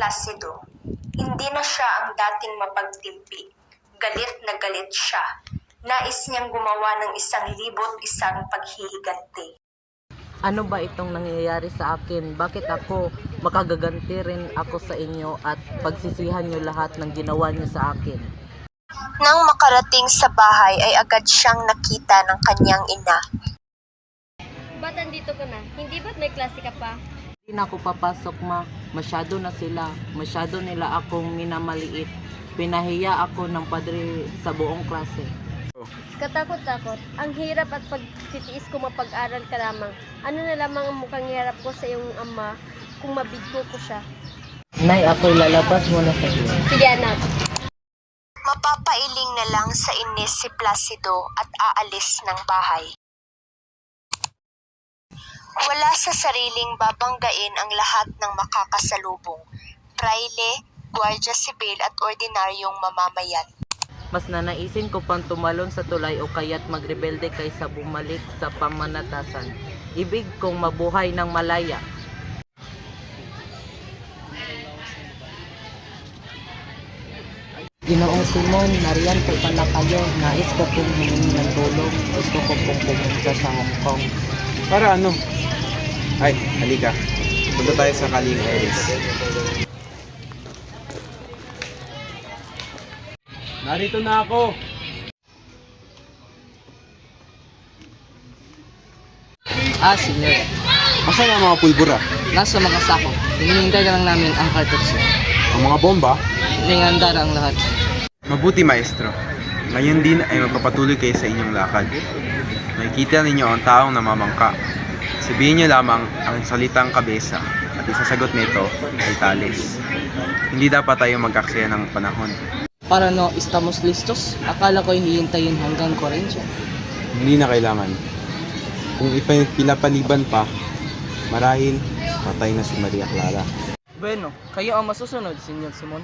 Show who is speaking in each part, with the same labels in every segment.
Speaker 1: Placido. Hindi na siya ang dating mapagtimpi. Galit na galit siya. Nais niyang gumawa ng 1,001 paghihiganti.
Speaker 2: Ano ba itong nangyayari sa akin? Bakit ako makagaganti rin ako sa inyo at pagsisihan niyo lahat ng ginawa niyo sa akin?
Speaker 1: Nang makarating sa bahay ay agad siyang nakita ng kanyang ina.
Speaker 3: Ba't andito ka na? Hindi ba't may klase ka pa?
Speaker 2: Hindi na ako papasok, ma. Masyado na sila. Masyado nila akong minamaliit. Pinahiya ako ng padre sa buong klase.
Speaker 3: Katakot-takot. Ang hirap at pagtitiis ko mapag-aral ka lamang. Ano na lamang ang mukhang hirap ko sa iyong ama kung mabigko ko siya.
Speaker 2: Nay, ako'y lalabas muna sa iyo.
Speaker 3: Sige anak.
Speaker 1: Mapapailing na lang sa inis si Placido at aalis ng bahay. Wala sa sariling babanggain ang lahat ng makakasalubong. Praile, gwardiya sibil at ordinaryong mamamayan.
Speaker 2: Mas nanaisin ko pang tumalon sa tulay o kaya't magrebelde kaysa bumalik sa pamanatasan. Ibig kong mabuhay ng malaya. Ginoong Simon, nariyan po pala kayo. Nais ko pong humingi ng tulong. Gusto ko pong pumunta sa Hong Kong.
Speaker 4: Para ano? Ay, halika. Punta tayo sa Kaling Aires. Narito na ako.
Speaker 2: Senyor.
Speaker 4: Asan ang mga pulbura?
Speaker 2: Nasa mga sako. Hinihintay na lang namin ang kartotso.
Speaker 4: Ang mga bomba?
Speaker 2: Hinihanda na ang lahat.
Speaker 4: Mabuti, maestro. Ngayon din ay magpapatuloy kayo sa inyong lakad. Makikita ninyo ang taong namamangka. Sabihin niyo lamang ang salitang kabesa at isasagot nito ay talis. Hindi dapat tayo magkaksaya ng panahon.
Speaker 2: Para no, estamos listos? Akala ko'y hihintayin hanggang 40.
Speaker 4: Hindi na kailangan. Kung ipinapaliban pa, marahil patay na si Maria Clara.
Speaker 2: Bueno, kayo ang masusunod, Senyor Simon.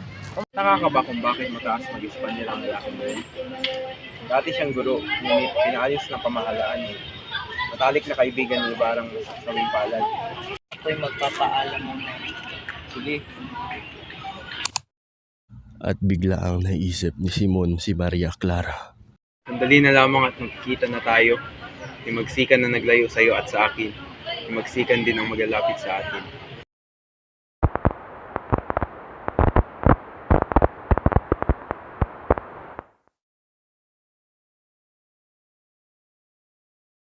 Speaker 4: Nakakaba kung bakit mataas mag-Espanyol ang lalaking yun. Dati siyang guro, ngunit pinayos ng pamahalaan niya. Matalik na kaibigan ni Ibarang masasawing palad.
Speaker 2: Ako'y magpapaalam mo.
Speaker 4: Sige.
Speaker 5: At bigla ang naisip ni Simon si Maria Clara.
Speaker 4: Sandali na lamang at magkikita na tayo. May magsikan na naglayo sa iyo at sa akin. May magsikan din ang maglalapit sa atin.